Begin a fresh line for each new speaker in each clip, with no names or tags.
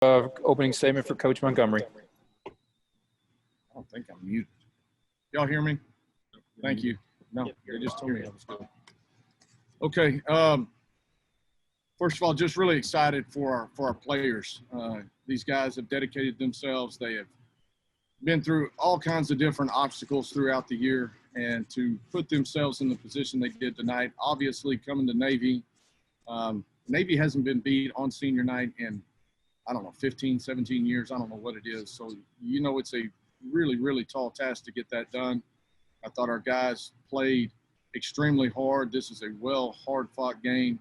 opening statement for Coach Montgomery.
I don't think I'm muted. Y'all hear me? Thank you. No, they just told me I was good. Okay. First of all, just really excited for our players. These guys have dedicated themselves. They have been through all kinds of different obstacles throughout the year, and to put themselves in the position they did tonight, obviously coming to Navy. Navy hasn't been beat on senior night in, 15, 17 years. I don't know what it is. So, it's a really, really tall task to get that done. I thought our guys played extremely hard. This is a hard-fought game.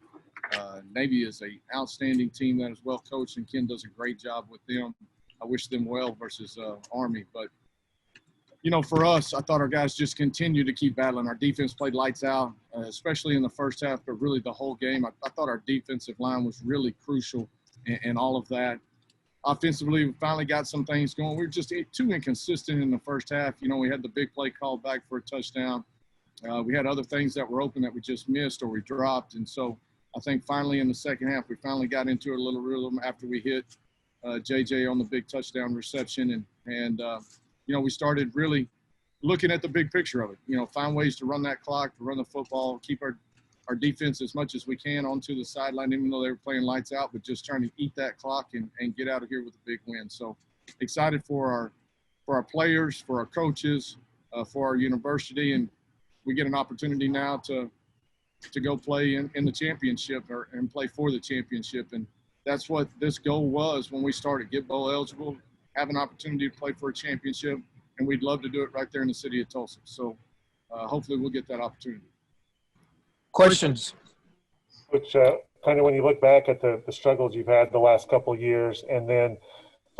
Navy is an outstanding team that is well coached, and Ken does a great job with them. I wish them well versus Army. But, for us, I thought our guys just continued to keep battling. Our defense played lights out, especially in the first half, but really the whole game. I thought our defensive line was really crucial in all of that. Offensively, we finally got some things going. We were just too inconsistent in the first half. We had the big play called back for a touchdown. We had other things that were open that we just missed or we dropped. And so I think finally in the second half, we finally got into a little rhythm after we hit JJ on the big touchdown reception. And we started really looking at the big picture of it. Find ways to run that clock, to run the football, keep our defense as much as we can onto the sideline, even though they were playing lights out, but just trying to eat that clock and get out of here with a big win. So excited for our players, for our coaches, for our university, and we get an opportunity now to go play in the championship and play for the championship. And that's what this goal was when we started, get bowl eligible, have an opportunity to play for a championship, and we'd love to do it right there in the city of Tulsa. So hopefully we'll get that opportunity.
Questions?
Which kind of when you look back at the struggles you've had the last couple of years, and then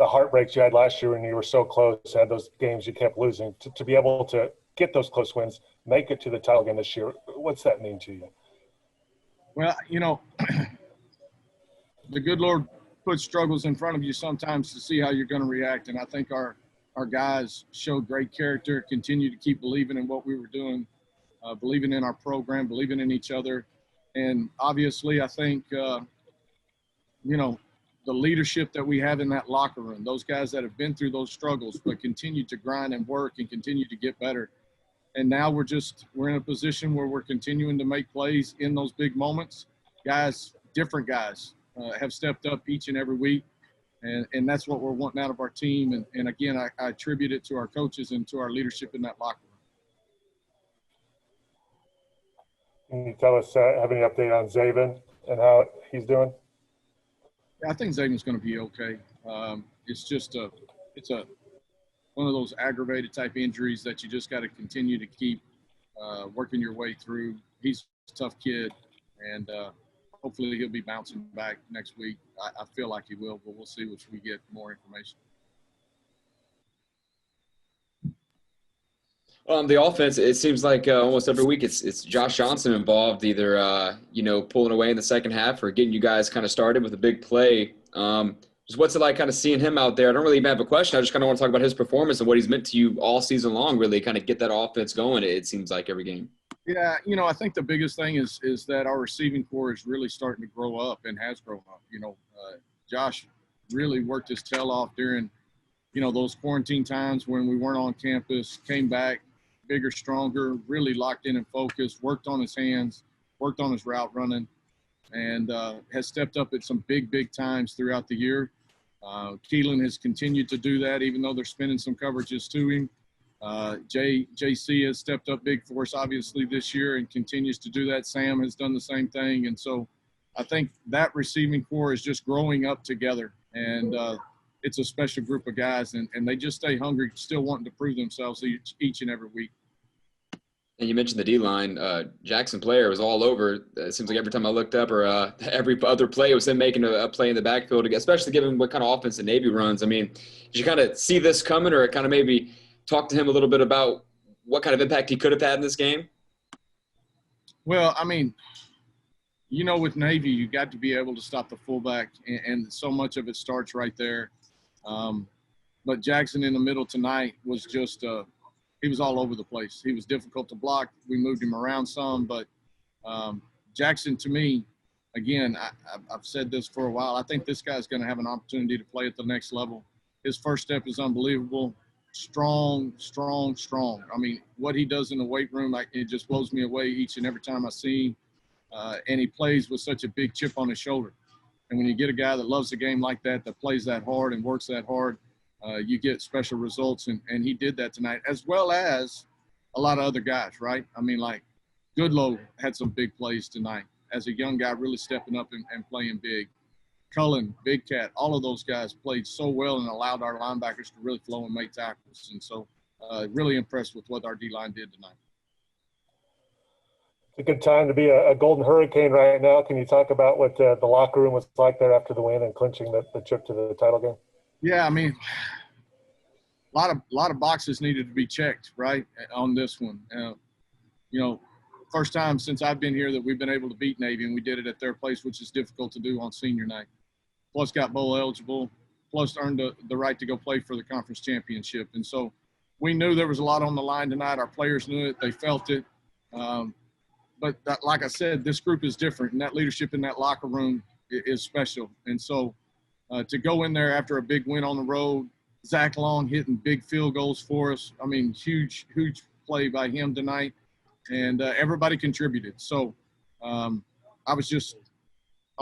the heartbreaks you had last year when you were so close, had those games you kept losing, to be able to get those close wins, make it to the title game this year, what's that mean to you?
Well, the good Lord puts struggles in front of you sometimes to see how you're going to react, and I think our guys showed great character, continue to keep believing in what we were doing, believing in our program, believing in each other. And obviously I think, the leadership that we have in that locker room, those guys that have been through those struggles but continue to grind and work and continue to get better. And now we're in a position where we're continuing to make plays in those big moments. Guys, different guys have stepped up each and every week. And that's what we're wanting out of our team. And again, I attribute it to our coaches and to our leadership in that locker room.
Can you tell us, have any update on Zaven and how he's doing?
Yeah, I think Zaven's going to be okay. It's just one of those aggravated type injuries that you just got to continue to keep working your way through. He's a tough kid, and hopefully he'll be bouncing back next week. I feel like he will, but we'll see once we get more information.
The offense, it seems like almost every week it's Josh Johnson involved, either pulling away in the second half or getting you guys kind of started with a big play. Just what's it like kind of seeing him out there? I don't really even have a question. I just kind of want to talk about his performance and what he's meant to you all season long, really kind of get that offense going, it seems like, every game.
Yeah, I think the biggest thing is that our receiving core is really starting to grow up and has grown up. Josh really worked his tail off during, those quarantine times when we weren't on campus, came back bigger, stronger, really locked in and focused, worked on his hands, worked on his route running, and has stepped up at some big times throughout the year. Keelan has continued to do that, even though they're spinning some coverages to him. JC has stepped up big for us, obviously, this year and continues to do that. Sam has done the same thing. And so I think that receiving core is just growing up together. And it's a special group of guys, and they just stay hungry, still wanting to prove themselves each and every week.
And you mentioned the D-line. Jackson Player was all over. It seems like every time I looked up or every other play was him making a play in the backfield, especially given what kind of offense the Navy runs. I mean, did you kind of see this coming or kind of maybe talk to him a little bit about what kind of impact he could have had in this game?
Well, I mean, with Navy, you got to be able to stop the fullback, and so much of it starts right there. But Jackson in the middle tonight was just he was all over the place. He was difficult to block. We moved him around some, but Jackson, to me, again, I've said this for a while. I think this guy's going to have an opportunity to play at the next level. His first step is unbelievable. Strong, strong, strong. I mean, what he does in the weight room, it just blows me away each and every time I see him. And he plays with such a big chip on his shoulder. And when you get a guy that loves the game like that, that plays that hard and works that hard, you get special results. And he did that tonight, as well as a lot of other guys, right? I mean, like Goodlow had some big plays tonight as a young guy, really stepping up and playing big. Cullen, Big Cat, all of those guys played so well and allowed our linebackers to really flow and make tackles. And so really impressed with what our D-line did tonight.
It's a good time to be a Golden Hurricane right now. Can you talk about what the locker room was like there after the win and clinching the trip to the title game?
Yeah, I mean, a lot of boxes needed to be checked, right, on this one. First time since I've been here that we've been able to beat Navy, and we did it at their place, which is difficult to do on senior night. Plus got bowl eligible, plus earned the right to go play for the conference championship. And so we knew there was a lot on the line tonight. Our players knew it. They felt it. But like I said, this group is different, and that leadership in that locker room is special. And so to go in there after a big win on the road, Zach Long hitting big field goals for us. I mean, huge play by him tonight. And everybody contributed. So I'm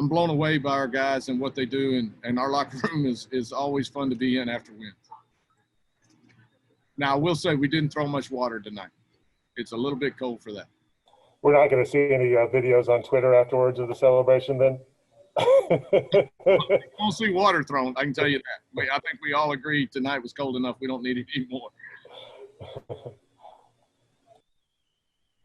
blown away by our guys and what they do. And our locker room is always fun to be in after wins. Now, I will say we didn't throw much water tonight. It's a little bit cold for that.
We're not going to see any videos on Twitter afterwards of the celebration then?
You won't see water thrown, I can tell you that. I think we all agree tonight was cold enough. We don't need it anymore.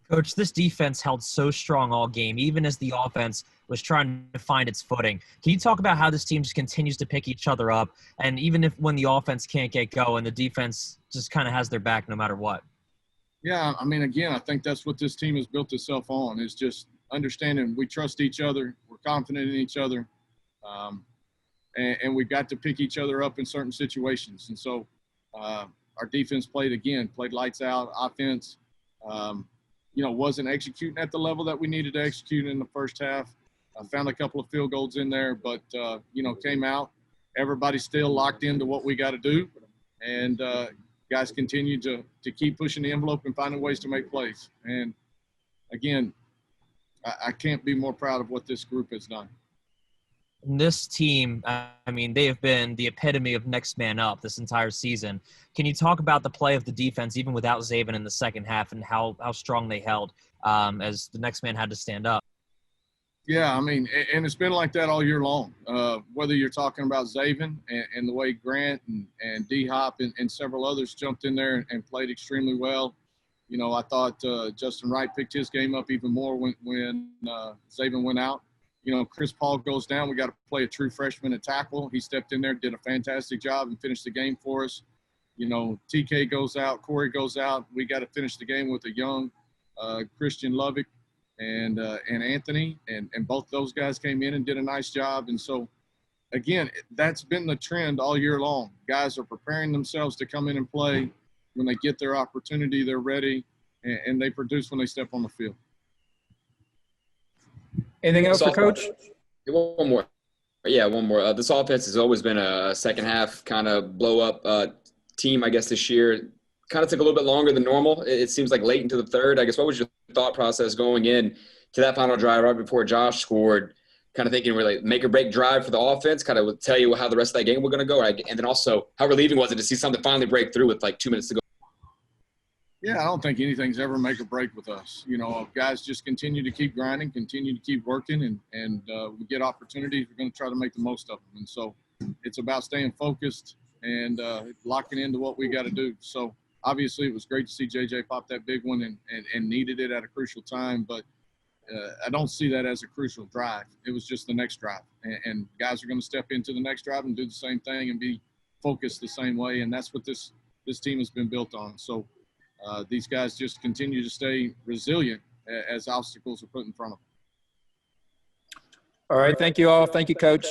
Coach, this defense held so strong all game, even as the offense was trying to find its footing. Can you talk about how this team just continues to pick each other up, and even if when the offense can't get going, the defense just kind of has their back no matter what?
Yeah, I mean, again, I think that's what this team has built itself on, is just understanding we trust each other, we're confident in each other, and we've got to pick each other up in certain situations. And so our defense played lights out. Offense, wasn't executing at the level that we needed to execute in the first half. I found a couple of field goals in there, but, came out. Everybody's still locked into what we got to do. And guys continue to keep pushing the envelope and finding ways to make plays. And, again, I can't be more proud of what this group has done.
This team, I mean, they have been the epitome of next man up this entire season. Can you talk about the play of the defense, even without Zaven in the second half, and how strong they held as the next man had to stand up?
Yeah, I mean, and it's been like that all year long. Whether you're talking about Zaven and the way Grant and D-Hop and several others jumped in there and played extremely well. I thought Justin Wright picked his game up even more when Zaven went out. Chris Paul goes down. We got to play a true freshman at tackle. He stepped in there, did a fantastic job, and finished the game for us. TK goes out, Corey goes out. We got to finish the game with a young Christian Lovick and Anthony, and both those guys came in and did a nice job. And so, again, that's been the trend all year long. Guys are preparing themselves to come in and play. When they get their opportunity, they're ready, and they produce when they step on the field.
Anything else for Coach?
One more. Yeah, one more. This offense has always been a second half kind of blow up team, I guess, this year. Kind of took a little bit longer than normal. It seems like late into the third. I guess, what was your thought process going in to that final drive right before Josh scored? Kind of thinking really make or break drive for the offense, kind of would tell you how the rest of that game was going to go. And then also, how relieving was it to see something finally break through with like 2 minutes to go?
Yeah, I don't think anything's ever make or break with us. Guys just continue to keep grinding, continue to keep working, and we get opportunities. We're going to try to make the most of them. And so it's about staying focused and locking into what we got to do. So obviously it was great to see JJ pop that big one and needed it at a crucial time. But I don't see that as a crucial drive. It was just the next drive. And guys are going to step into the next drive and do the same thing and be focused the same way. And that's what this team has been built on. So these guys just continue to stay resilient as obstacles are put in front of them.
All right. Thank you all. Thank you, Coach.